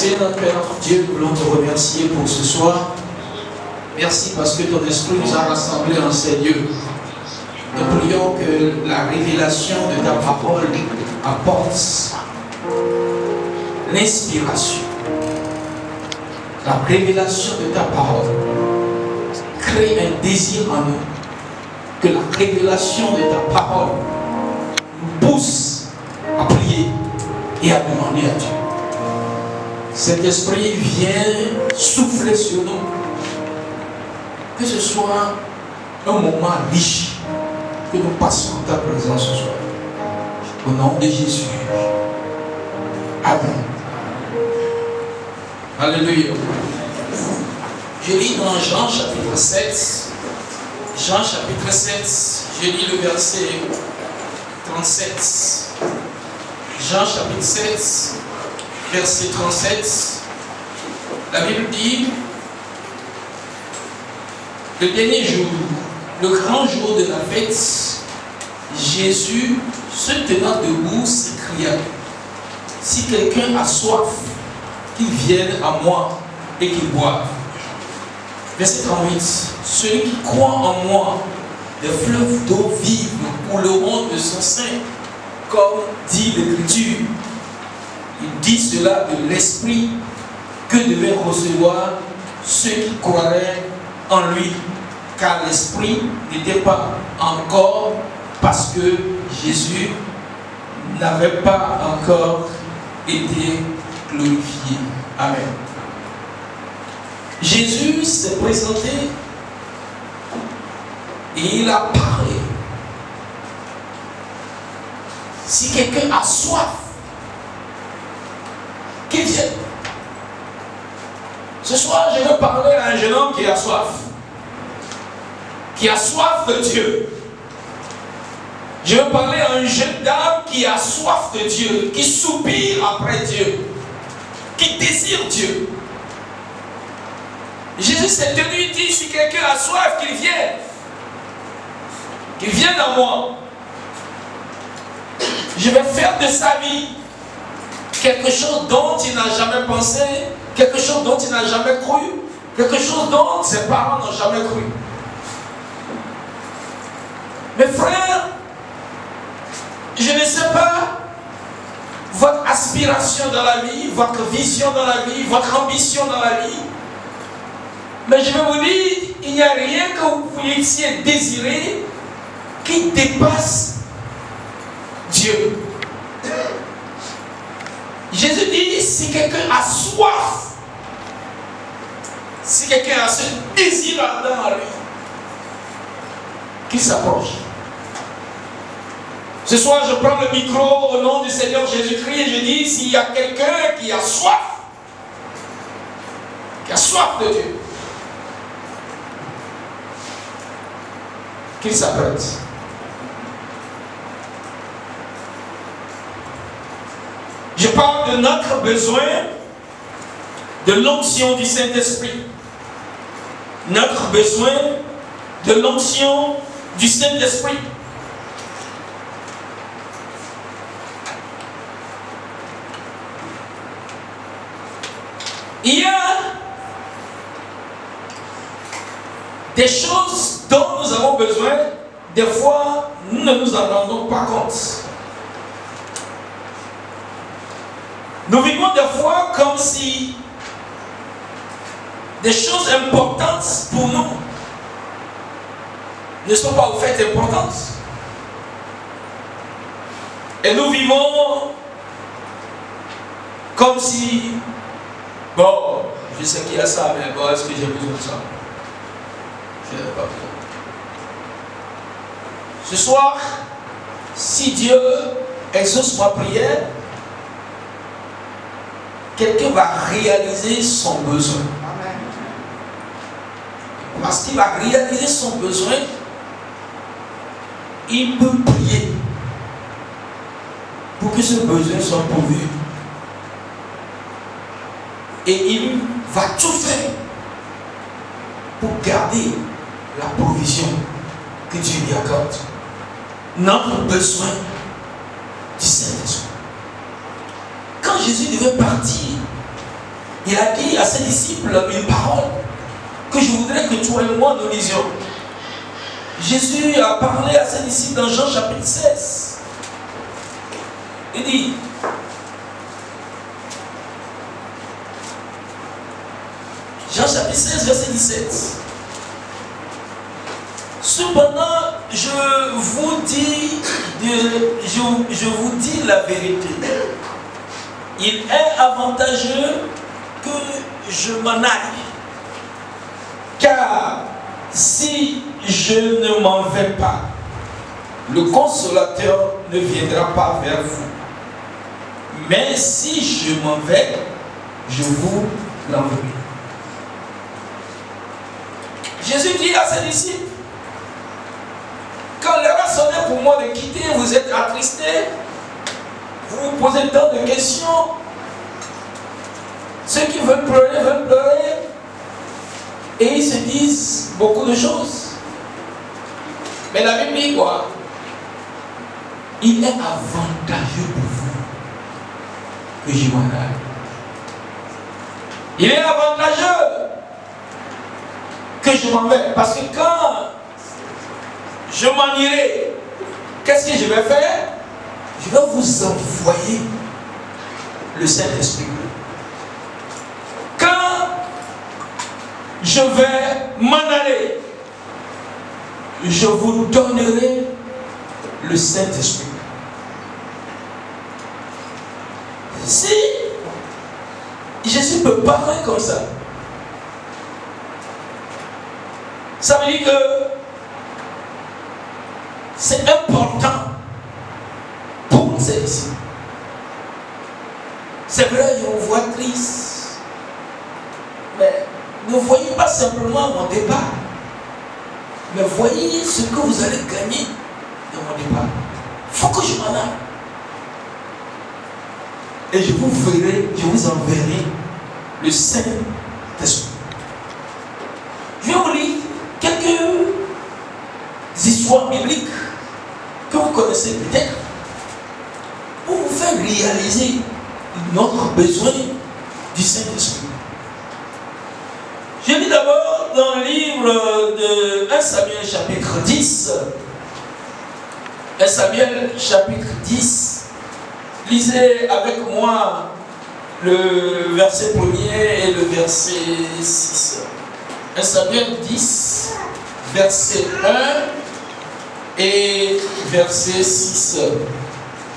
Seigneur notre Père, notre Dieu, nous voulons te remercier pour ce soir. Merci parce que ton esprit nous a rassemblés en ces lieux. Nous prions que la révélation de ta parole apporte l'inspiration. La révélation de ta parole crée un désir en nous. Que la révélation de ta parole nous pousse à prier et à demander à Dieu. Cet esprit vient souffler sur nous. Que ce soit un moment riche que nous passons en ta présence ce soir. Au nom de Jésus. Amen. Alléluia. Je lis dans Jean chapitre 7. Jean chapitre 7. Je lis le verset 37. Jean chapitre 7. Verset 37. La Bible dit: le dernier jour, le grand jour de la fête, Jésus, se tenant debout, s'écria: si quelqu'un a soif, qu'il vienne à moi et qu'il boive. Verset 38. Celui qui croit en moi, des fleuves d'eau vive couleront de son sein, comme dit l'Écriture. Il dit cela de l'Esprit que devaient recevoir ceux qui croiraient en lui, car l'Esprit n'était pas encore, parce que Jésus n'avait pas encore été glorifié. Amen. Jésus s'est présenté et il a parlé. Si quelqu'un a soif, qu'il vienne. Ce soir, je veux parler à un jeune homme qui a soif. Qui a soif de Dieu. Je veux parler à une jeune dame qui a soif de Dieu, qui soupire après Dieu, qui désire Dieu. Jésus s'est tenu et dit: si quelqu'un a soif, qu'il vienne. Qu'il vienne à moi. Je vais faire de sa vie quelque chose dont il n'a jamais pensé, quelque chose dont il n'a jamais cru, quelque chose dont ses parents n'ont jamais cru. Mes frères, je ne sais pas votre aspiration dans la vie, votre vision dans la vie, votre ambition dans la vie, mais je vais vous dire, il n'y a rien que vous puissiez désirer qui dépasse Dieu. Jésus dit: si quelqu'un a soif, si quelqu'un a ce désir ardent en lui, qu'il s'approche. Ce soir, je prends le micro au nom du Seigneur Jésus-Christ et je dis: s'il y a quelqu'un qui a soif de Dieu, qu'il s'apprête. Je parle de notre besoin de l'onction du Saint-Esprit. Notre besoin de l'onction du Saint-Esprit. Il y a des choses dont nous avons besoin, des fois nous ne nous en rendons pas compte. Nous vivons des fois comme si des choses importantes pour nous ne sont pas au fait importantes. Et nous vivons comme si, bon, je sais qu'il y a ça, mais bon, est-ce que j'ai besoin de ça? Je n'ai pas besoin. Ce soir, si Dieu exauce ma prière, quelqu'un va réaliser son besoin. Amen. Parce qu'il va réaliser son besoin, il peut prier pour que ce besoin soit pourvu. Et il va tout faire pour garder la provision que Dieu lui accorde. Notre besoin du Saint-Esprit. Quand Jésus devait partir il a dit à ses disciples une parole que je voudrais que toi et moi nous lisions. Jésus a parlé à ses disciples dans Jean chapitre 16. Il dit, Jean chapitre 16, verset 17. Cependant, je vous dis la vérité. Il est avantageux que je m'en aille. Car si je ne m'en vais pas, le consolateur ne viendra pas vers vous. Mais si je m'en vais, je vous l'enverrai. Jésus dit à ses disciples, quand l'heure a sonné pour moi de quitter, vous êtes attristés, vous vous posez tant de questions. Ceux qui veulent pleurer, et ils se disent beaucoup de choses. Mais la Bible dit quoi? Il est avantageux pour vous que je m'en aille. Il est avantageux que je m'en vais. Parce que quand je m'en irai, qu'est-ce que je vais faire? Je vais vous envoyer le Saint-Esprit. Quand je vais m'en aller, je vous donnerai le Saint-Esprit. Si Jésus peut parler comme ça, ça veut dire que c'est important pour ces disciples. C'est vrai, je vous vois triste, mais ne voyez pas simplement mon départ, mais voyez ce que vous allez gagner dans mon départ. Il faut que je m'en aille. Et je vous enverrai le Saint-Esprit. Je vais vous lire quelques histoires bibliques que vous connaissez peut-être pour vous faire réaliser notre besoin du Saint-Esprit. Je lis d'abord dans le livre de 1 Samuel chapitre 10. 1 Samuel chapitre 10. Lisez avec moi le verset 1er et le verset 6. 1 Samuel 10, verset 1 et verset 6.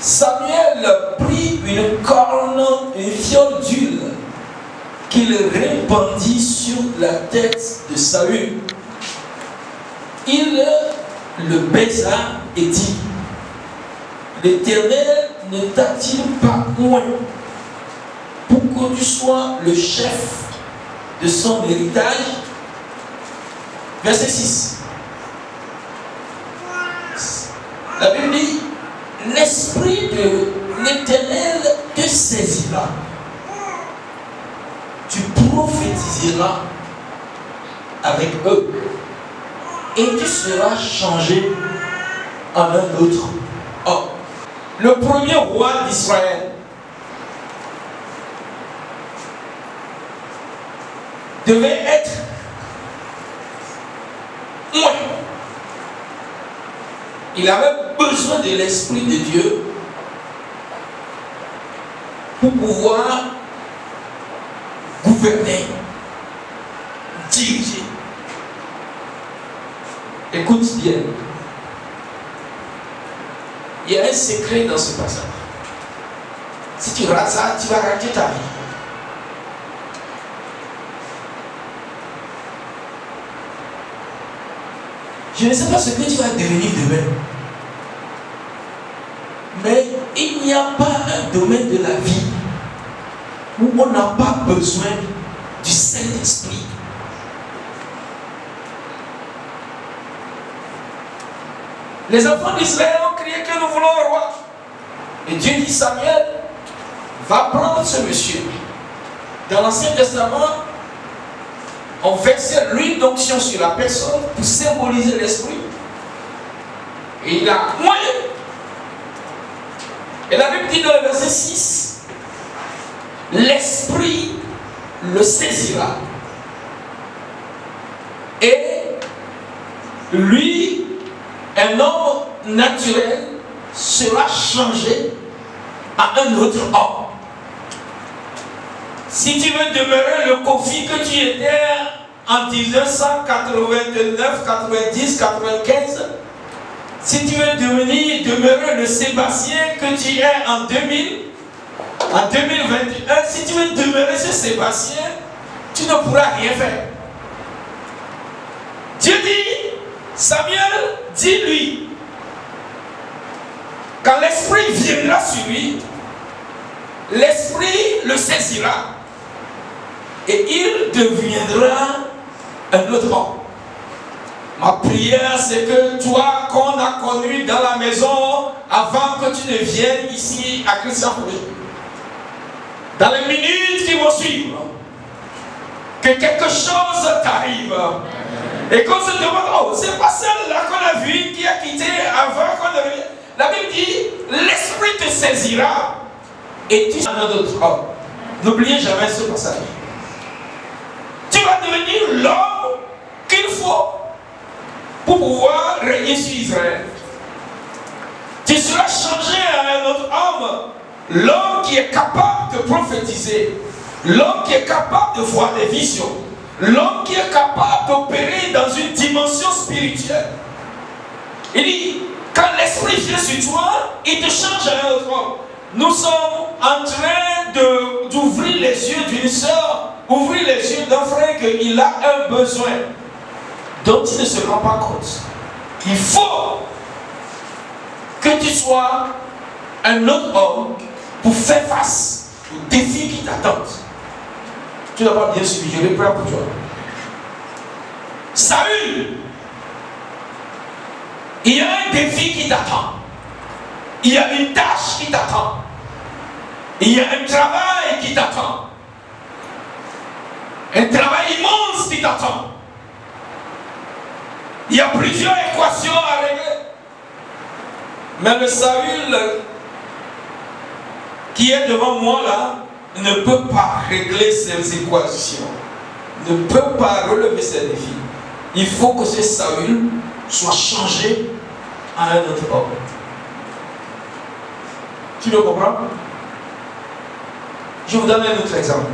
Samuel prit une corne, une fiole d'huile, qu'il répandit sur la tête de Saül. Il le baisa et dit, l'Éternel ne t'a-t-il pas oint pour que tu sois le chef de son héritage? Verset 6. La Bible dit, l'Esprit de l'Éternel te saisira. Tu prophétiseras avec eux et tu seras changé en un autre homme. Le premier roi d'Israël devait être oint. Il avait besoin de l'Esprit de Dieu pour pouvoir gouverner, diriger. Écoute bien. Il y a un secret dans ce passage. Si tu rates ça, tu vas rater ta vie. Je ne sais pas ce que tu vas devenir demain. Mais il n'y a pas un domaine de la vie où on n'a pas besoin du Saint-Esprit. Les enfants d'Israël ont crié que nous voulons un roi. Et Dieu dit, Samuel, va prendre ce monsieur. Dans l'Ancien Testament, on versait l'huile d'onction sur la personne pour symboliser l'esprit. Et il a moyen. Et la Bible dit dans le verset 6, l'esprit le saisira. Et lui, un homme naturel, sera changé à un autre homme. Si tu veux demeurer le Kofi que tu étais en 1989, 90, 95, si tu veux demeurer le Sébastien que tu es en 2000, en 2021, si tu veux demeurer ce Sébastien, tu ne pourras rien faire. Dieu dit, Samuel, dis-lui, quand l'Esprit viendra sur lui, l'Esprit le saisira et il deviendra un autre homme. Ma prière, c'est que toi, qu'on a connu dans la maison avant que tu ne viennes ici à Christian Projet, dans les minutes qui vont suivre, que quelque chose t'arrive. Et qu'on se demande, oh, c'est pas celle-là qu'on a vue qui a quitté avant qu'on ne vienne. La Bible dit, l'Esprit te saisira et tu seras un autre homme. N'oubliez jamais ce passage. Tu vas devenir l'homme qu'il faut pour pouvoir régner sur Israël. Tu seras changé à un autre homme. L'homme qui est capable de prophétiser. L'homme qui est capable de voir des visions. L'homme qui est capable d'opérer dans une dimension spirituelle. Il dit, quand l'Esprit vient sur toi, il te change à un autre homme. Nous sommes en train d'ouvrir les yeux d'une soeur, ouvrir les yeux d'un frère qu'il a un besoin dont il ne se rend pas compte. Il faut que tu sois un autre homme pour faire face aux défis qui t'attendent. Tu n'as pas bien suivi, je reprends pour toi. Saül, il y a un défi qui t'attend. Il y a une tâche qui t'attend. Il y a un travail qui t'attend. Un travail immense qui t'attend. Il y a plusieurs équations à régler. Mais le Saül qui est devant moi là ne peut pas régler ces équations. Ne peut pas relever ces défis. Il faut que ce Saül soit changé à un autre homme. Tu le comprends? Je vous donne un autre exemple.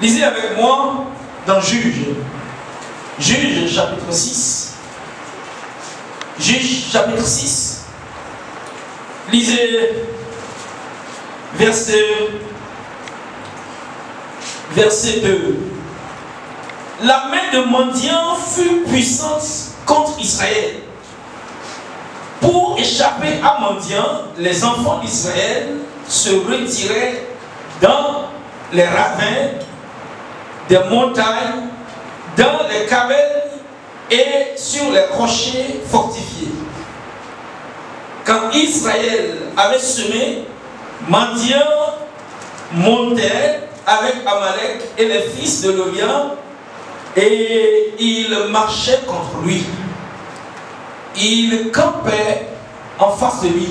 Lisez avec moi dans Juge. Juge chapitre 6. Juge chapitre 6. Lisez verset 2. La main de Midian fut puissante contre Israël. Pour échapper à Midian, les enfants d'Israël se retiraient dans les ravins des montagnes, dans les cavernes et sur les rochers fortifiés. Quand Israël avait semé, Midian montait avec Amalek et les fils de Lorian et il marchait contre lui. Il campait en face de lui,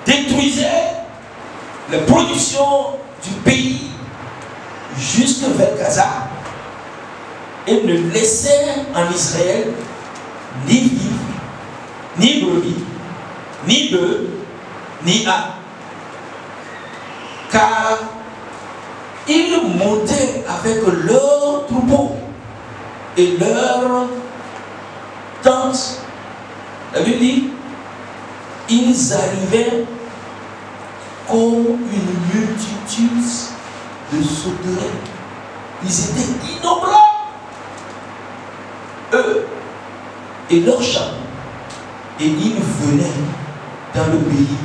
détruisait les productions du pays jusque vers Gaza et ne laissait en Israël ni vivre, ni brebis, ni bœufs, ni ânes. Car ils montaient avec leurs troupeaux et leurs tentes. La Bible dit, ils arrivaient comme une multitude de sauterelles. Ils étaient innombrables. Eux et leurs chameaux. Et ils venaient dans le pays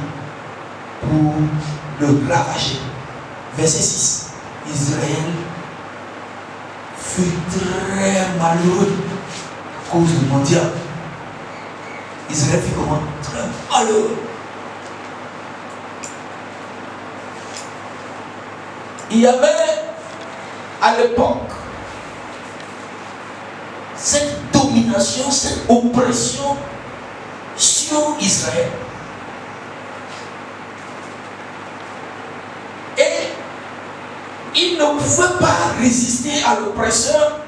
pour le ravager. Verset 6. Israël fut très malheureux à cause du mondial. Israël fut comment? Très malheureux. Il y avait à l'époque cette domination, cette oppression sur Israël. Et il pouvait pas résister à l'oppresseur,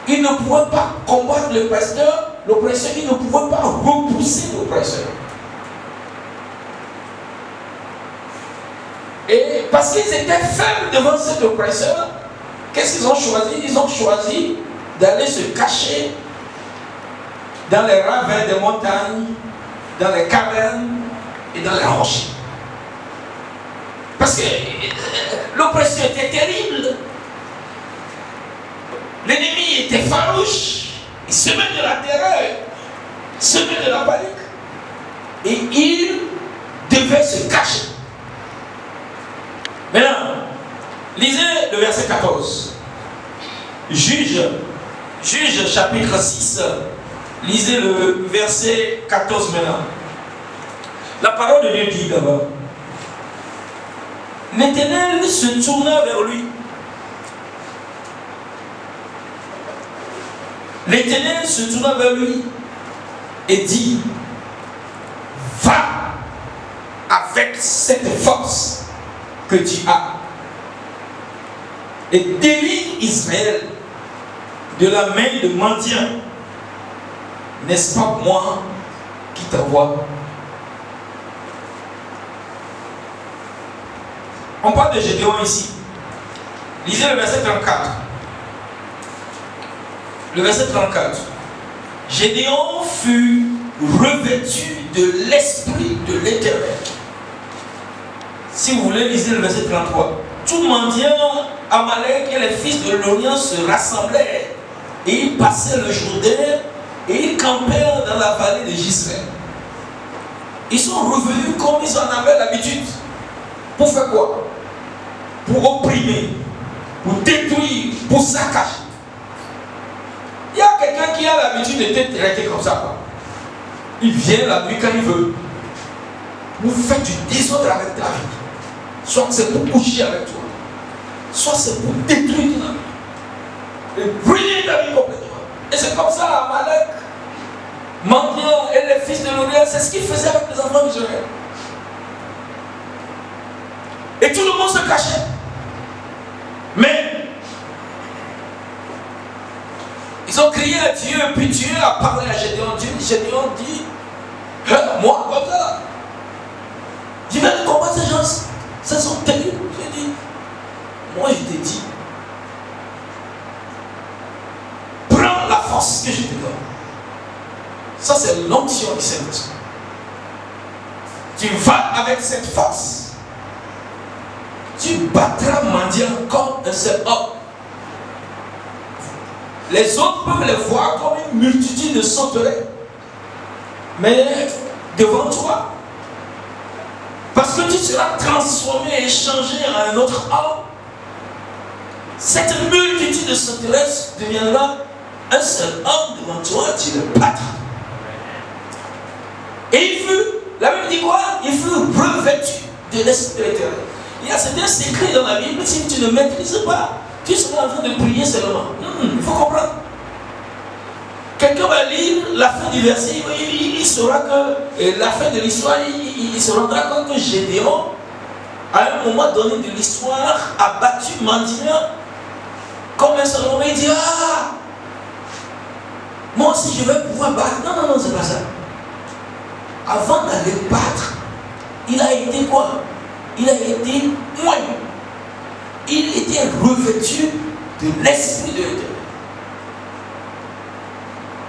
il ne pouvait pas combattre l'oppresseur, il ne pouvait pas repousser l'oppresseur. Et parce qu'ils étaient faibles devant cet oppresseur, qu'est-ce qu'ils ont choisi? Ils ont choisi d'aller se cacher dans les ravins des montagnes, dans les cavernes et dans les rochers. Parce que l'oppression était terrible. L'ennemi était farouche. Il semait de la terreur, il semait de la panique. Et il devait se cacher. Maintenant, lisez le verset 14. Juge chapitre 6. Lisez le verset 14 maintenant. La parole de Dieu dit d'abord. L'Éternel se tourna vers lui. L'Éternel se tourna vers lui et dit, va avec cette force que tu as et délivre Israël de la main de mendiants. N'est-ce pas moi qui t'envoie? On parle de Gédéon ici. Lisez le verset 34. Le verset 34. Gédéon fut revêtu de l'esprit de l'Éternel. Si vous voulez, lisez le verset 33. Tout mendiant, Amalek et les fils de l'Orient se rassemblaient et ils passaient le Jourdain et ils campèrent dans la vallée de Gisraël. Ils sont revenus comme ils en avaient l'habitude. Pour faire quoi? Pour opprimer, pour détruire, pour saccager. Il y a quelqu'un qui a l'habitude de te traiter comme ça, quoi. Il vient la nuit quand il veut. Vous faites du désordre avec ta vie. Soit c'est pour coucher avec toi, soit c'est pour détruire ta vie. Et brûler ta vie complètement. Et c'est comme ça, Amalek, mendiant et les fils de l'Orient, c'est ce qu'ils faisaient avec les enfants d'Israël. Et tout le monde se cachait. Mais ils ont crié à Dieu, puis Dieu a parlé à Gédéon. Gédéon dit, moi, comme ça, je viens de combattre ces gens. Ça sont terribles. J'ai dit, moi je t'ai dit, prends la force que je te donne. Ça c'est l'onction du Saint-Esprit. Tu vas avec cette force. Tu battras mendiant comme un seul homme. Les autres peuvent les voir comme une multitude de sauterelles. Mais devant toi, parce que tu seras transformé et changé en un autre homme, cette multitude de sauterelles deviendra un seul homme devant toi, tu le battras. Et il fut, la Bible dit quoi? Il fut revêtu de l'Esprit de l'Éternel. Il y a certains secrets dans la Bible, si tu ne maîtrises pas, tu seras en train de prier seulement. Il faut comprendre. Quelqu'un va lire la fin du verset, il saura que la fin de l'histoire, il se rendra compte que Gédéon, à un moment donné de l'histoire, a battu mendiant comme un seul homme. Il dit, ah, moi aussi je vais pouvoir battre. Non, non, non, c'est pas ça. Avant d'aller battre, il a été quoi? Il a été moyen. Il était revêtu de l'Esprit de l'Éternel.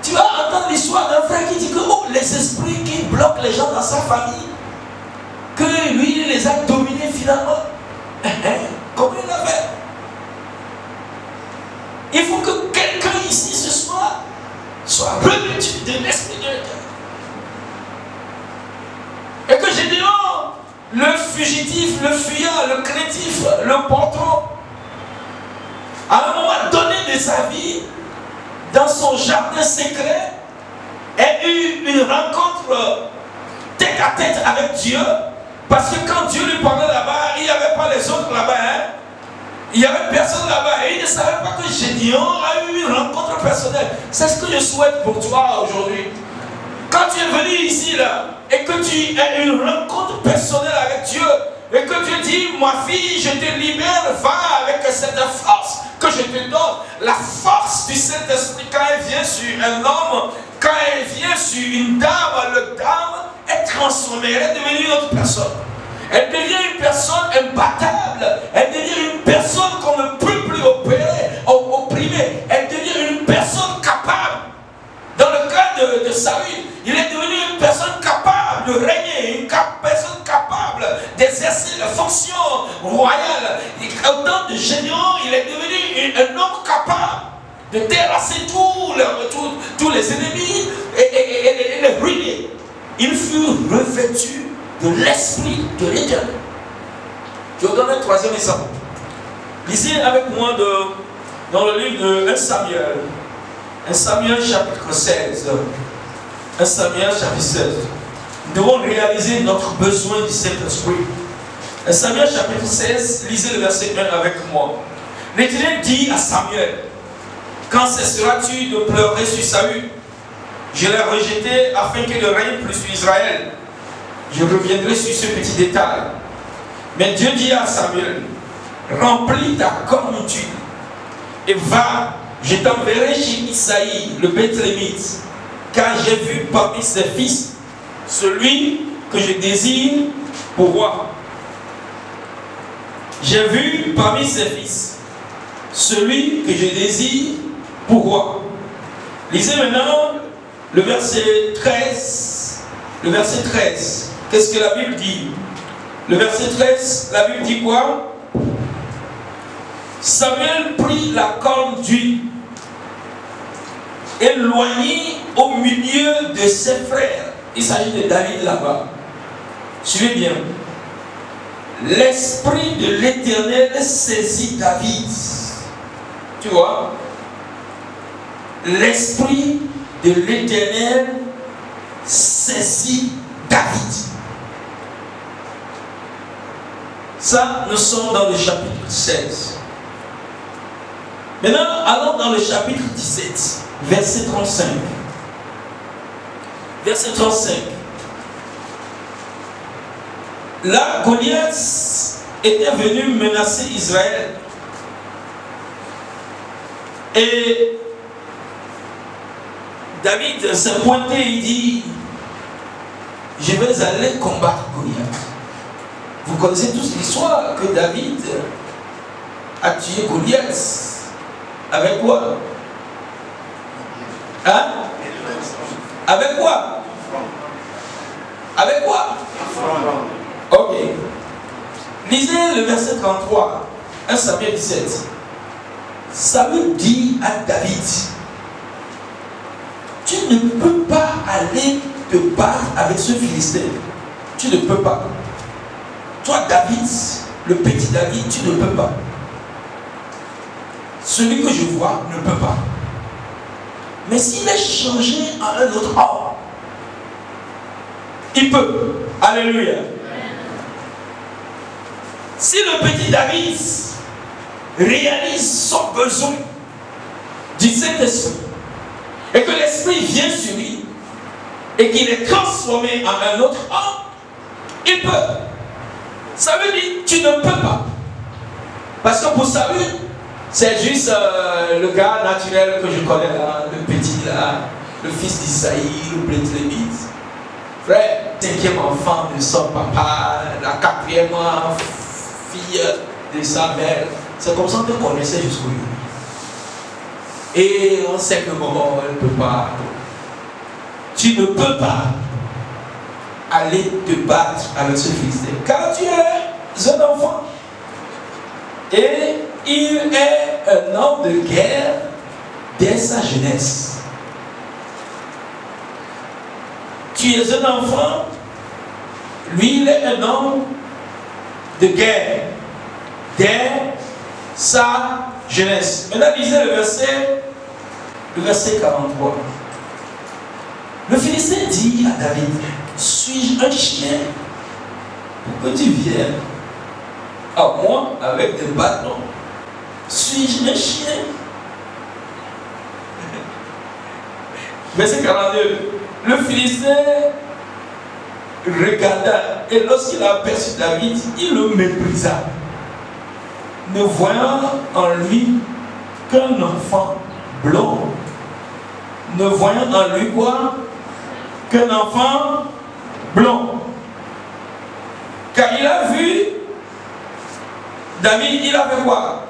Tu vas entendre l'histoire d'un frère qui dit que oh, les esprits qui bloquent les gens dans sa famille, que lui il les a dominés finalement. Comment il a fait? Il faut que quelqu'un ici ce soir soit revêtu de l'Esprit de l'Éternel. Et que Gédéon, le fugitif, le fuyant, le craintif, le patron, à un moment donné de sa vie, dans son jardin secret, ait eu une rencontre tête à tête avec Dieu, parce que quand Dieu lui parlait là-bas, il n'y avait pas les autres là-bas, hein? Il n'y avait personne là-bas, et il ne savait pas que Gédéon a eu une rencontre personnelle. C'est ce que je souhaite pour toi aujourd'hui. Quand tu es venu ici, là, et que tu as une rencontre personnelle avec Dieu, et que Dieu dit, ma fille, je te libère, va avec cette force que je te donne. La force du Saint-Esprit, quand elle vient sur un homme, quand elle vient sur une dame, le dame est transformée, elle est devenue une autre personne. Elle devient une personne imbattable, elle devient une personne qu'on ne peut plus opprimer, elle devient une personne capable. Dans le cas de Saül, il est devenu une personne capable de régner, une personne capable d'exercer les fonctions royales. Au temps de Gédéon, il est devenu un homme capable de terrasser tous les ennemis et les ruiner. Il fut revêtu de l'esprit de l'Éternel. Je vous donne un troisième exemple. Lisez avec moi dans le livre de 1 Samuel. 1 Samuel chapitre 16. 1 Samuel chapitre 16. Nous devons réaliser notre besoin du Saint-Esprit. 1 Samuel chapitre 16, lisez le verset 1 avec moi. L'Éternel dit à Samuel, quand cesseras-tu de pleurer sur Saül? Je l'ai rejeté afin qu'il ne règne plus sur Israël. Je reviendrai sur ce petit détail. Mais Dieu dit à Samuel, remplis ta corne d'huile et va, je t'enverrai chez Isaïe, le Bethlémite, car j'ai vu parmi ses fils celui que je désire pour roi. J'ai vu parmi ses fils celui que je désire pour roi. Lisez maintenant le verset 13. Le verset 13. Qu'est-ce que la Bible dit? Le verset 13, la Bible dit quoi? Samuel prit la corne d'huile, éloigné au milieu de ses frères. Il s'agit de David là-bas. Suivez bien. L'esprit de l'Éternel saisit David. Tu vois? L'esprit de l'Éternel saisit David. Ça, nous sommes dans le chapitre 16. Maintenant, allons dans le chapitre 17, verset 35. Verset 35. Là, Goliath était venu menacer Israël. Et David s'est pointé et dit, je vais aller combattre Goliath. Vous connaissez tous l'histoire que David a tué Goliath. Avec quoi? Hein? Avec quoi? Avec quoi? Ok. Lisez le verset 33, 1 Samuel 17. Samuel dit à David, tu ne peux pas aller te battre avec ce Philistin. Tu ne peux pas. Toi, David, le petit David, tu ne peux pas. Celui que je vois ne peut pas. Mais s'il est changé en un autre homme, il peut. Alléluia. Si le petit David réalise son besoin du Saint-Esprit et que l'Esprit vient sur lui et qu'il est transformé en un autre homme, il peut. Ça veut dire tu ne peux pas. Parce que pour Saül, c'est juste le gars naturel que je connais là, le petit là, le fils d'Isaïe, le Bethlémite. Frère, 5e enfant de son papa, la 4e fille de sa mère. C'est comme ça qu'on connaissait jusqu'au jour. Et on sait que maman, elle ne peut pas. Tu ne peux pas aller te battre avec ce Philistin. Car tu es un enfant. Et il est un homme de guerre dès sa jeunesse. Tu es un enfant, lui il est un homme de guerre dès sa jeunesse. Maintenant lisez le verset 43. Le Philistin dit à David, suis-je un chien pour que tu viennes à moi avec des bâtons? Suis-je un chien? Verset 42. Le Philistin regarda, et lorsqu'il a aperçu David, il le méprisa, ne voyant en lui qu'un enfant blond. Ne voyant en lui quoi? Qu'un enfant blond. Car il a vu David, il a fait quoi?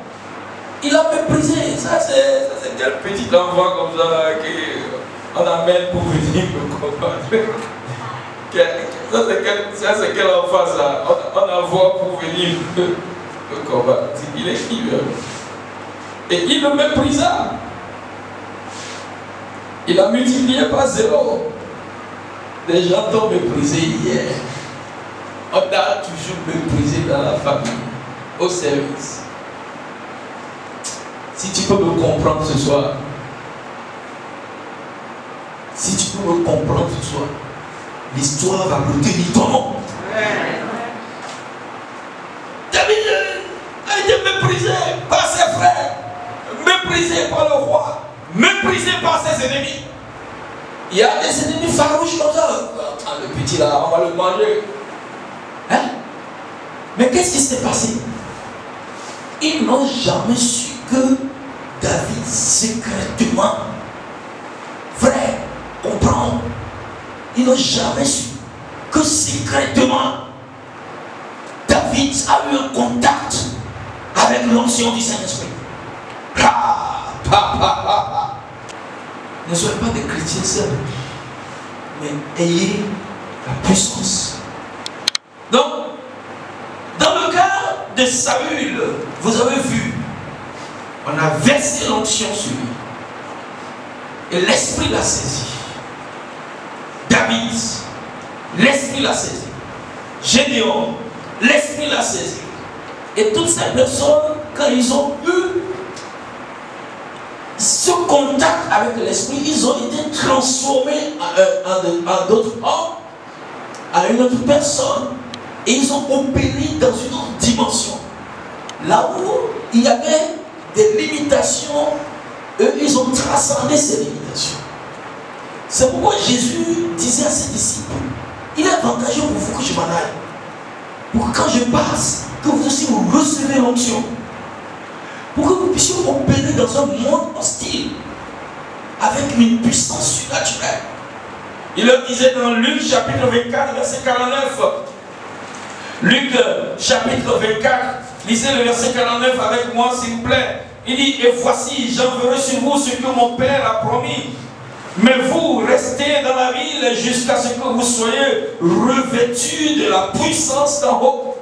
Il a méprisé. Ça c'est quel petit enfant comme ça qu'on amène pour venir me combattre. Ça c'est quel enfant ça? On envoie pour venir me combattre. Il est qui? Et il le méprisa. Il a multiplié par 0. Les gens t'ont méprisé hier. On t'a toujours méprisé dans la famille, au service. Si tu peux me comprendre ce soir, si tu peux me comprendre ce soir, l'histoire va retenir ton nom. David a été méprisé par ses frères, méprisé par le roi, méprisé par ses ennemis. Il y a des ennemis farouches comme ça. Attends, le petit là, on va le manger. Hein? Mais qu'est-ce qui s'est passé? Ils n'ont jamais su que David secrètement, frère, comprends, ils n'ont jamais su que secrètement David a eu un contact avec l'onction du Saint-Esprit. Ne soyez pas des chrétiens seuls, mais ayez la puissance. Donc, dans le cas de Saül, vous avez vu, on a versé l'onction sur lui. Et l'esprit l'a saisi. David, l'esprit l'a saisi. Gédéon, l'esprit l'a saisi. Et toutes ces personnes, quand ils ont eu ce contact avec l'esprit, ils ont été transformés en d'autres hommes, à une autre personne, et ils ont opéré dans une autre dimension. Là où il y avait des limitations, eux, ils ont transcendé ces limitations. C'est pourquoi Jésus disait à ses disciples, il est avantageux pour vous que je m'en aille, pour que quand je passe, que vous aussi vous recevez l'onction, pour que vous puissiez opérer dans un monde hostile, avec une puissance surnaturelle. Il leur disait dans Luc chapitre 24, verset 49, Luc chapitre 24, lisez le verset 49 avec moi s'il vous plaît. Il dit, et voici, j'enverrai sur vous ce que mon Père a promis. Mais vous restez dans la ville jusqu'à ce que vous soyez revêtus de la puissance d'en haut.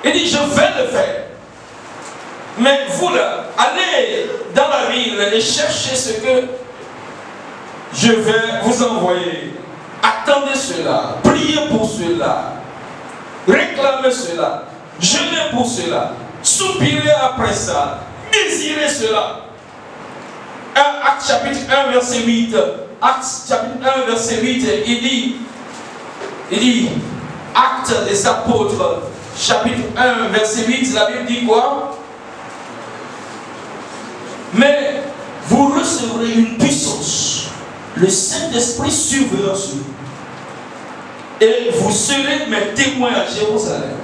Il dit, je vais le faire. Mais vous là, allez dans la ville et cherchez ce que je vais vous envoyer. Attendez cela, priez pour cela, réclamez cela, jeûnez pour cela, soupirez après ça, désirez cela. Acte chapitre 1 verset 8, Acte chapitre 1 verset 8, il dit, Acte des apôtres, chapitre 1 verset 8, la Bible dit quoi? Mais vous recevrez une puissance, le Saint-Esprit survenant sur vous, et vous serez mes témoins à Jérusalem,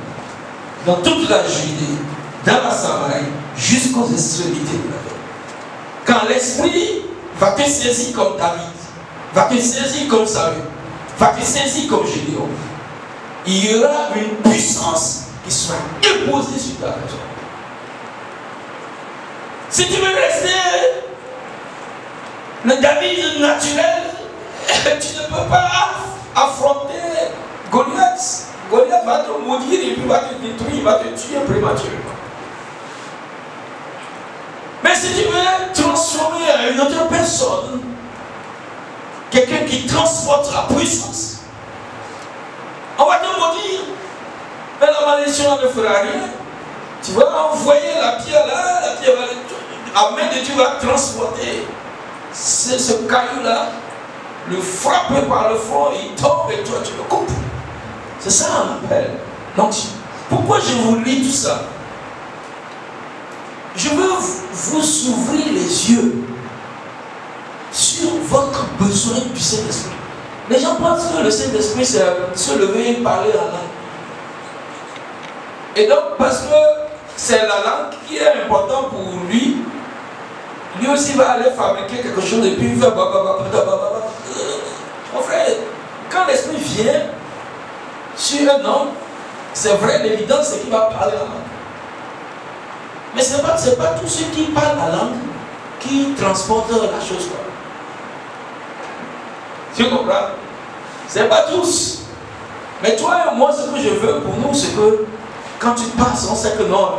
dans toute la Judée, dans la Samarie, jusqu'aux extrémités de la terre. Quand l'Esprit va te saisir comme David, va te saisir comme Saül, va te saisir comme Gédéon, il y aura une puissance qui sera déposée sur ta personne. Si tu veux rester le David naturel, tu ne peux pas affronter Goliath. Goliath va te maudire et puis va te détruire, il va te tuer prématurément. Mais si tu veux transformer une autre personne, quelqu'un qui transporte la puissance, on va te maudire. Mais la malédiction ne fera rien. Tu vas envoyer la pierre là, la pierre va à main de Dieu va transporter ce caillou là, le frapper par le front, il tombe et toi tu le coupes. C'est ça on appelle. Donc pourquoi je vous lis tout ça? Je veux vous ouvrir les yeux sur votre besoin du Saint-Esprit. Les gens pensent que le Saint-Esprit, c'est se lever et parler en langue. Et donc, parce que c'est la langue qui est importante pour lui, lui aussi va aller fabriquer quelque chose et puis il va... Mon frère, quand l'Esprit vient sur un homme, c'est vrai, l'évidence, c'est qu'il va parler en langue. Mais ce n'est pas tous ceux qui parlent la langue qui transportent la chose. Quoi. Tu comprends? Ce n'est pas tous. Mais toi et moi, ce que je veux pour nous, c'est que quand tu passes, on sait que non.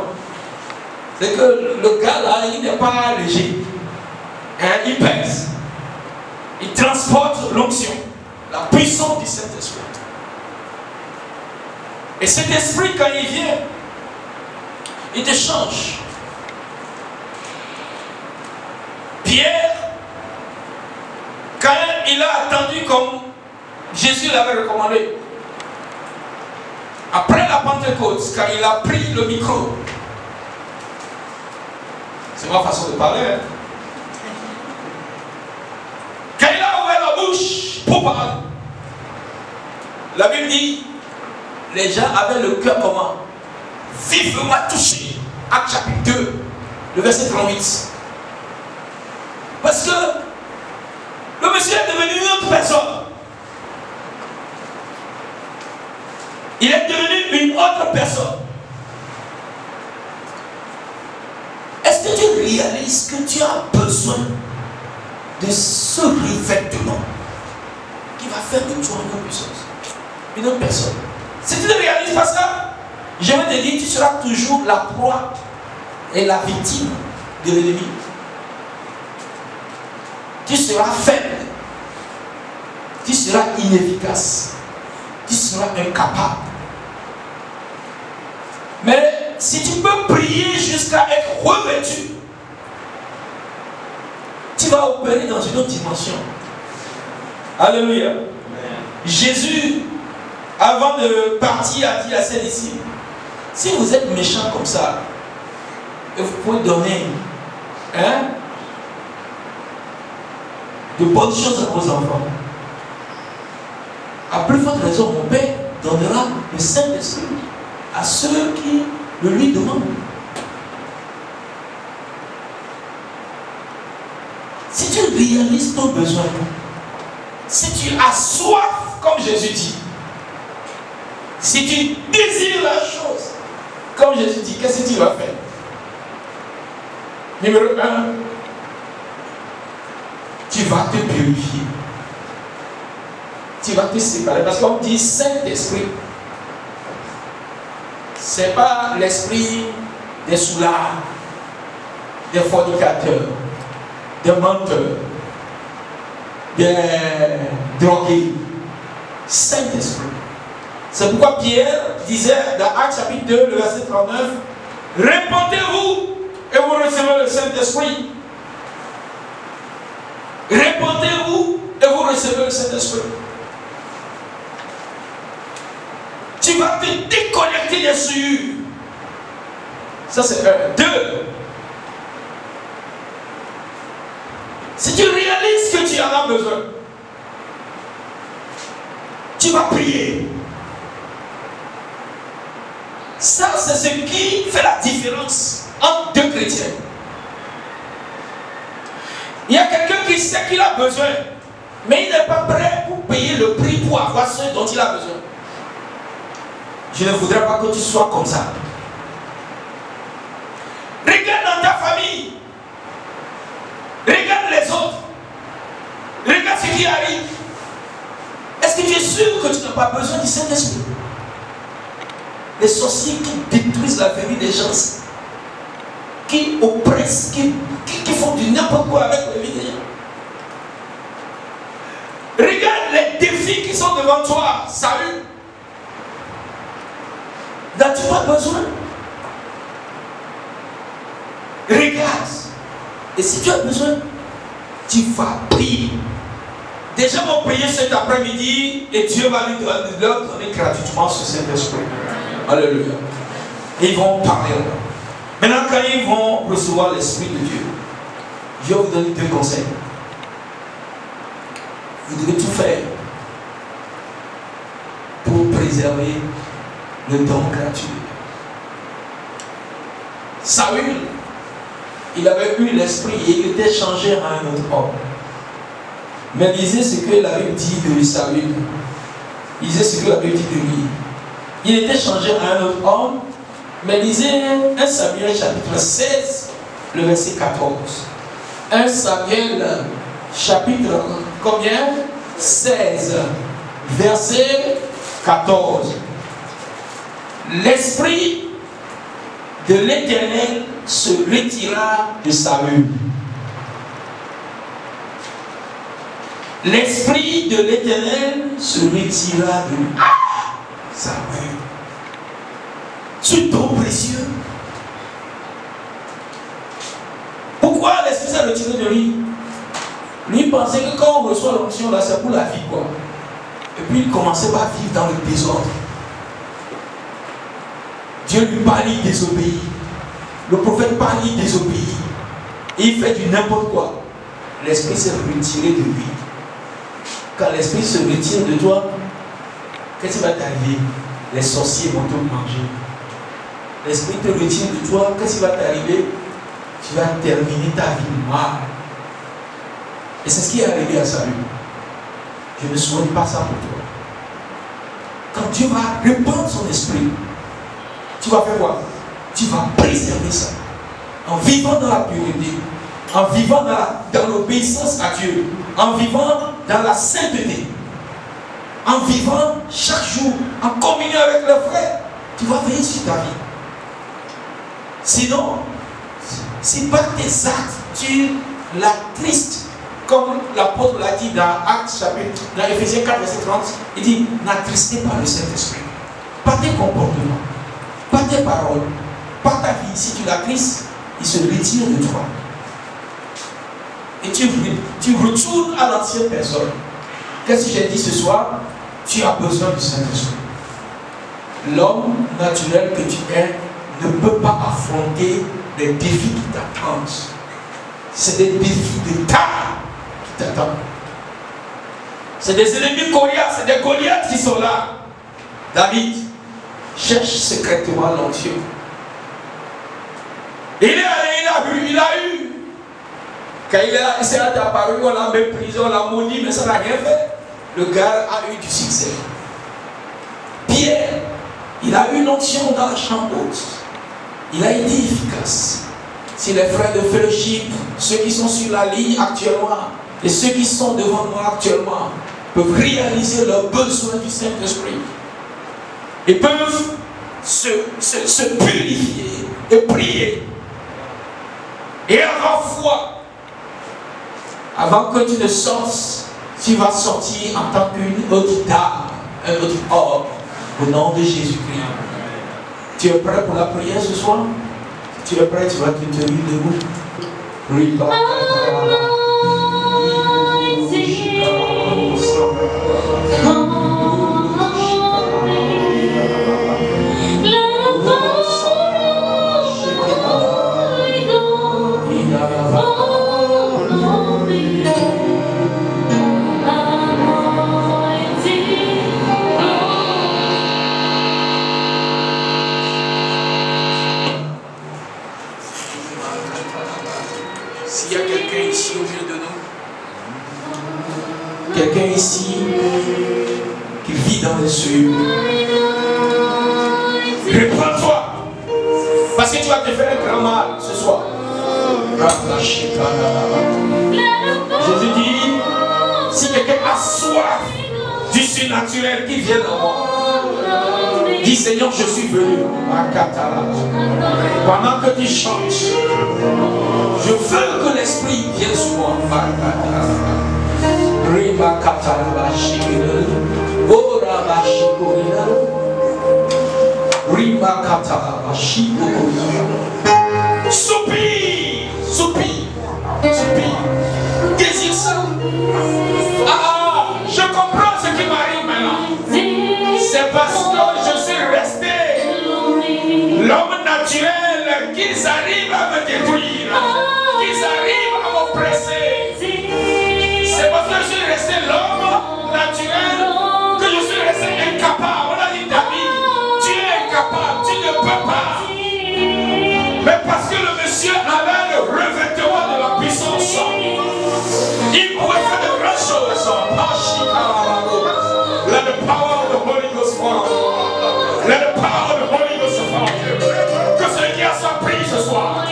C'est que le gars là, il n'est pas léger. Hein, il pèse. Il transporte l'onction, la puissance du Saint-Esprit. Et cet esprit, quand il vient, il te change. Pierre, quand il a attendu comme Jésus l'avait recommandé, après la Pentecôte, quand il a pris le micro, c'est ma façon de parler, hein? Quand il a ouvert la bouche pour parler, la Bible dit, les gens avaient le cœur comment? Vivement touché. Acte chapitre 2, le verset 38. Parce que le monsieur est devenu une autre personne. Il est devenu une autre personne. Est-ce que tu réalises que tu as besoin de ce revêtement qui va faire de toi une autre puissance, une autre personne? Si tu ne réalises pas ça, je vais te dire, tu seras toujours la proie et la victime de l'ennemi. Tu seras faible. Tu seras inefficace. Tu seras incapable. Mais si tu peux prier jusqu'à être revêtu, tu vas opérer dans une autre dimension. Alléluia. Amen. Jésus, avant de partir, a dit à ses disciples, si vous êtes méchants comme ça, et vous pouvez donner de bonnes choses à vos enfants, à plus forte raison, mon Père donnera le Saint-Esprit à ceux qui le lui demandent. Si tu réalises ton besoin, si tu as soif, comme Jésus dit, si tu désires la chose, comme Jésus dit, qu'est-ce que tu vas faire? Numéro 1, tu vas te purifier. Tu vas te séparer. Parce qu'on dit Saint-Esprit. Ce n'est pas l'esprit des soulards, des fornicateurs, des menteurs, des drogués. Saint-Esprit. C'est pourquoi Pierre disait dans Actes chapitre 2, le verset 39, répandez-vous et vous recevez le Saint-Esprit. Répandez-vous et vous recevez le Saint-Esprit. Tu vas te déconnecter des souillures. Ça c'est 1. 2. Si tu réalises que tu en as besoin, tu vas prier. Ça, c'est ce qui fait la différence entre deux chrétiens. Il y a quelqu'un qui sait qu'il a besoin, mais il n'est pas prêt pour payer le prix pour avoir ce dont il a besoin. Je ne voudrais pas que tu sois comme ça. Regarde dans ta famille. Regarde les autres. Regarde ce qui arrive. Est-ce que tu es sûr que tu n'as pas besoin du Saint-Esprit? Les sorciers qui détruisent la famille des gens, qui oppressent, qui font du n'importe quoi avec la vie des gens. Regarde les défis qui sont devant toi. Salut. N'as-tu pas besoin? Regarde. Et si tu as besoin, tu vas prier. Des gens vont prier cet après-midi et Dieu va leur donner gratuitement ce Saint-Esprit. Alléluia. Et ils vont parler. Maintenant, quand ils vont recevoir l'Esprit de Dieu, je vais vous donner 2 conseils. Vous devez tout faire préserver le don gratuit. Saül, il avait eu l'esprit et il était changé à un autre homme. Mais lisez ce que la Bible dit de Saül. Lisez ce que la Bible dit de lui. Il était changé à un autre homme. Mais lisez 1 Samuel chapitre 16, le verset 14. 1 Samuel chapitre combien? 16, verset 14. L'esprit de l'Éternel se retira de Saül. L'esprit de l'Éternel se retira de lui. Ah, Saül. Ce don précieux. Pourquoi l'esprit s'est retiré de lui? Lui pensait que quand on reçoit l'onction là, c'est pour la vie quoi. Et puis il commençait à vivre dans le désordre. Dieu lui parle, il désobéit. Le prophète parle, il désobéit. Et il fait du n'importe quoi. L'esprit s'est retiré de lui. Quand l'esprit se retire de toi, qu'est-ce qui va t'arriver? Les sorciers vont te manger. L'esprit te retire de toi, qu'est-ce qui va t'arriver? Tu vas terminer ta vie mal. Et c'est ce qui est arrivé à Saül. Je ne souhaite pas ça pour toi. Quand Dieu va répandre son esprit, tu vas faire quoi? Tu vas préserver ça. En vivant dans la pureté, en vivant dans l'obéissance à Dieu, en vivant dans la sainteté, en vivant chaque jour en communion avec le frère, tu vas veiller sur ta vie. Sinon, si par tes actes, tu l'attristes, comme l'apôtre l'a dit dans Actes chapitre, dans Ephésiens 4, verset 30, il dit, n'attristez pas le Saint-Esprit. Pas tes comportements, pas tes paroles, pas ta vie. Si tu l'attristes, il se retire de toi. Et tu retournes à l'ancienne personne. Qu'est-ce que j'ai dit ce soir? Tu as besoin du Saint-Esprit. L'homme naturel que tu es ne peut pas affronter les défis qui t'attendent. C'est des défis de taille qui t'attendent. C'est des ennemis coriaces, c'est des Goliaths qui sont là. David cherche secrètement l'onction. Il est allé, il a eu. Quand il s'est apparu, on l'a méprisé, on l'a maudit, mais ça n'a rien fait. Le gars a eu du succès. Pierre, il a eu l'onction dans la chambre haute. Il a été efficace. Si les frères de fellowship, ceux qui sont sur la ligne actuellement, et ceux qui sont devant moi actuellement, peuvent réaliser leurs besoins du Saint-Esprit. Ils peuvent se purifier et prier. Et avoir foi. Avant que tu ne sortes, tu vas sortir en tant qu'une autre dame, un autre homme, au nom de Jésus-Christ. Tu es prêt pour la prière ce soir? Si tu es prêt, tu vas te tenir debout. S'il y a quelqu'un ici au milieu de nous, quelqu'un ici qui vit dans les cieux, réprends-toi, parce que tu vas te faire un grand mal ce soir. Jésus dit, si quelqu'un a soif du surnaturel qui vient en moi, dis Seigneur, je suis venu. Pendant que tu chantes, je veux que l'esprit vienne sur moi. Soupire, soupire, soupire. Désire ça. Ah, je comprends ce qui m'arrive maintenant. C'est parce que je suis resté l'homme naturel qu'ils arrivent à me détruire, qu'ils arrivent à m'oppresser. C'est parce que je suis resté l'homme naturel que je suis resté incapable. On a dit Let the power of the Holy Ghost fall. Let the power of the Holy Ghost fall. Que celui qui a sa prie ce soir.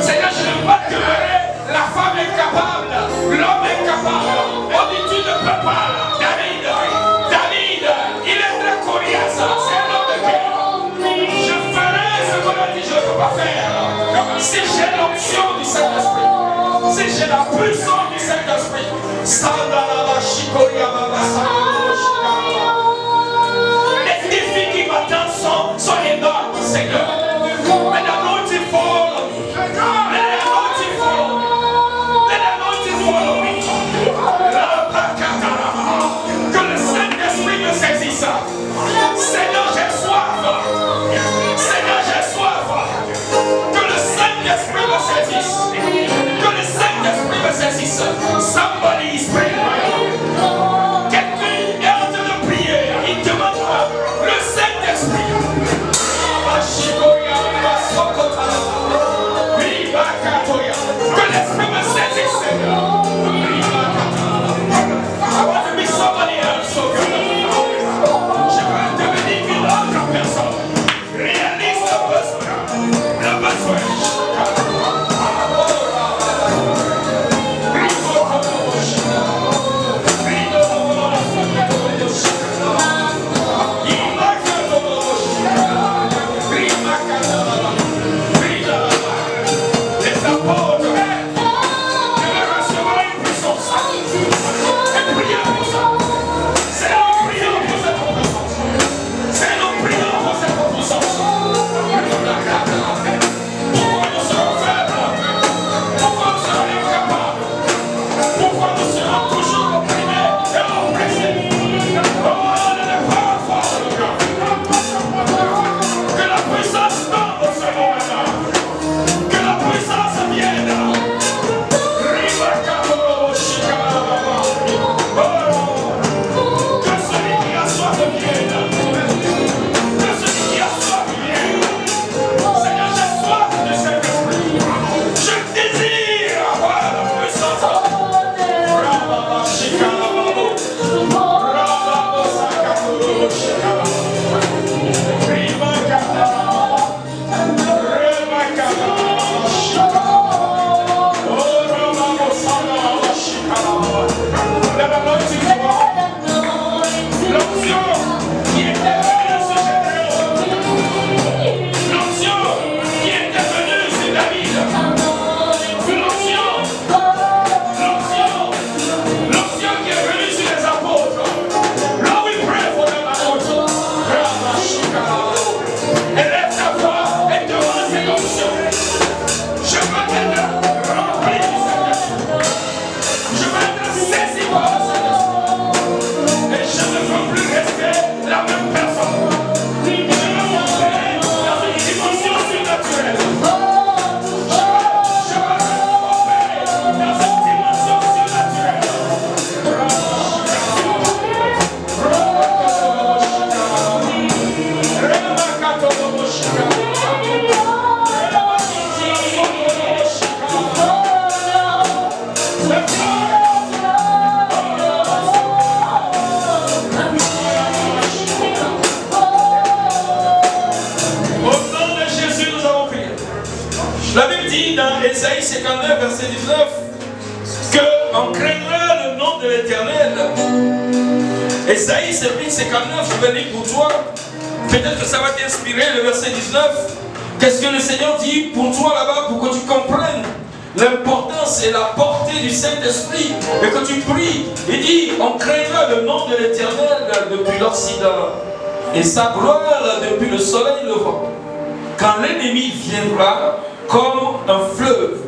Seigneur, je ne veux pas demeurer. La femme est capable. L'homme est capable. On dit tu ne peux pas. David, il est très coriace. C'est un homme de guerre. Je ferai ce qu'on a dit je ne peux pas faire. Si j'ai l'option du Saint-Esprit, si j'ai la puissance du Saint-Esprit, les défis qui m'attendent sont énormes, Seigneur. Mais l'anointing follow me. Let l'anointing follow me. Let l'anointing follow me. Que le Saint-Esprit me saisisse. Seigneur, j'ai soif. Seigneur, j'ai soif. Que le Saint-Esprit me saisisse. Que le Saint-Esprit me saisisse. Somebody is praying. Quelqu'un est en train de prier. Il demande le Saint-Esprit. Que l'Esprit me saisisse, Seigneur. I want to be somebody else, so good. Je veux devenir une autre personne. Réalise le besoin. Le besoin. La Bible dit dans Ésaïe 59, verset 19, qu'on craindra le nom de l'Éternel. Ésaïe 59, je vais lire pour toi. Peut-être que ça va t'inspirer, le verset 19. Qu'est-ce que le Seigneur dit pour toi là-bas, pour que tu comprennes l'importance et la portée du Saint-Esprit et que tu pries. Il dit, on craindra le nom de l'Éternel depuis l'Occident et sa gloire depuis le soleil levant. Quand l'ennemi viendra comme un fleuve,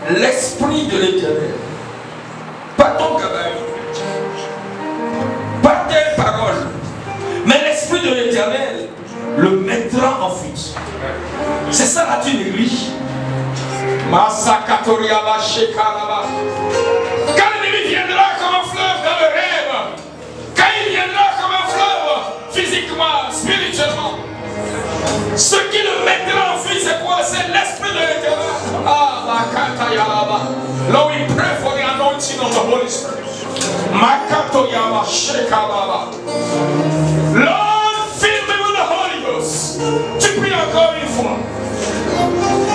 l'Esprit de l'Éternel, pas ton gabarit, pas tes paroles, mais l'Esprit de l'Éternel le mettra en fuite. C'est ça la tu négliges. Quand l'ennemi viendra comme un fleuve dans le rêve, quand il viendra comme un fleuve physiquement, spirituellement, ce qui le mettra en fuite, c'est quoi? C'est l'Esprit de l'Éternel. Lord, we pray for the anointing of the Holy Spirit. Lord, fill me with the Holy Ghost. Tu pries encore une fois.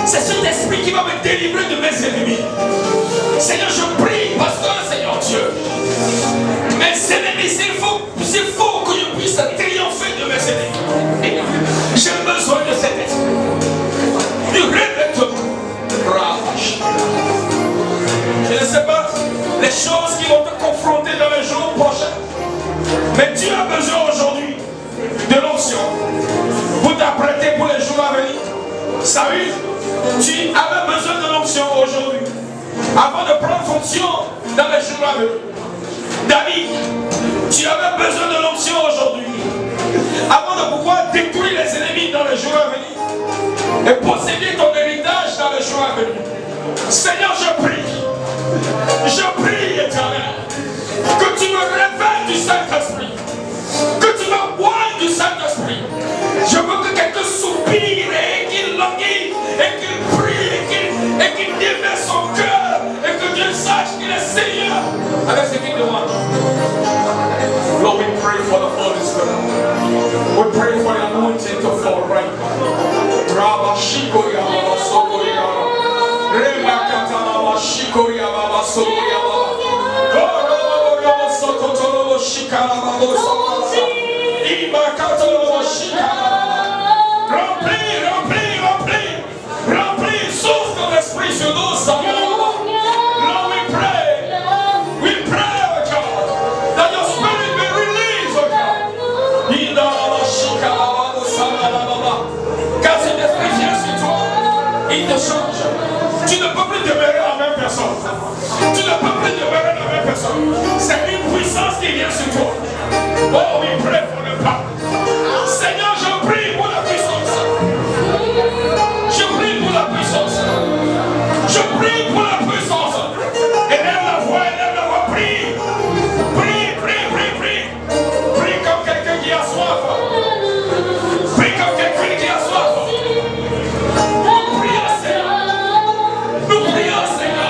C'est cet esprit qui va me délivrer de mes ennemis. Seigneur, je prie parce que, Seigneur Dieu, mes ennemis, s'il faut que je puisse triompher de mes ennemis. J'ai besoin de cet esprit. Du revêtement. Je ne sais pas les choses qui vont te confronter dans les jours prochains. Mais tu as besoin aujourd'hui de l'onction pour t'apprêter pour les jours à venir. Saül, tu avais besoin de l'onction aujourd'hui avant de prendre fonction dans les jours à venir. David, tu avais besoin de l'onction aujourd'hui avant de pouvoir détruire les ennemis dans les jours à venir et posséder ton héritage dans les jours à venir. Seigneur, je prie, Éternel, que tu me révèles du Saint-Esprit, que tu me boives du Saint-Esprit. Je veux que quelqu'un soupire et qu'il languit, et qu'il prie, et qu'il déverse son cœur, et que Dieu sache qu'il est Seigneur avec ce qu'il demande. Lord, we pray for the Holy Spirit. We pray for the anointing to fall right now. Rabba Shikoya Baba Sokoya Rema Katana Shikoya Baba Sokoya Baba Goro Sokotoro Shikara Baba Sokoya Iba Katoro Shikara. Remplis, souffle ton esprit sur nous, Seigneur. Lord, we pray, oh God, that your spirit be released, oh God. Quand cet esprit vient sur toi, il te change. Tu ne peux plus demeurer la même personne. C'est une puissance qui vient sur toi. Oh, we pray for the power. Seigneur, je prie pour la puissance. Je prie pour la puissance. Élève la voix, prie. Prie comme quelqu'un qui a soif. Nous prions, Seigneur. Nous prions, Seigneur.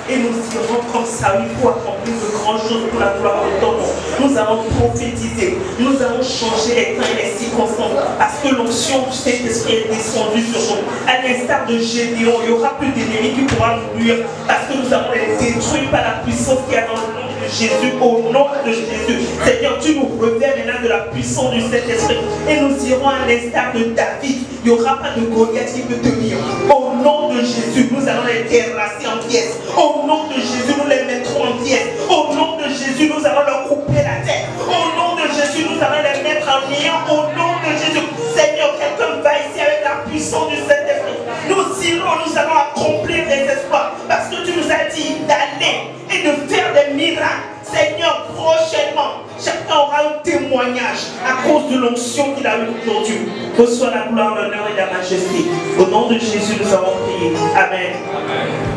et nous irons comme ça, il faut accomplir de grandes choses pour la gloire de ton nom. Nous allons prophétiser, nous allons changer les temps et les circonstances, parce que l'onction du Saint-Esprit est descendue sur nous. À l'instar de Gédéon, il n'y aura plus d'ennemis qui pourra nous nuire, parce que nous allons les détruire par la puissance qu'il y a dans le nom de Jésus, au nom de Jésus. Seigneur, tu nous revers maintenant de la puissance du Saint-Esprit, et nous irons à l'instar de David. Il n'y aura pas de Goliath qui peut tenir. Au nom de Jésus, nous allons les terrasser en pièces. Au nom de Jésus, nous les mettrons en pièces. Au nom de Jésus, nous allons leur couper la tête. Au nom de Jésus, nous allons les mettre en néant. Au nom de Jésus, Seigneur, quelqu'un va ici avec la puissance du Saint-Esprit. Nous irons, nous allons accomplir des exploits. Parce que tu nous as dit d'aller et de faire des miracles. Seigneur, prochainement, chacun aura un témoignage à cause de l'onction qu'il a eu aujourd'hui. Reçois la gloire, l'honneur et la majesté. Au nom de Jésus, nous avons prié. Amen. Amen.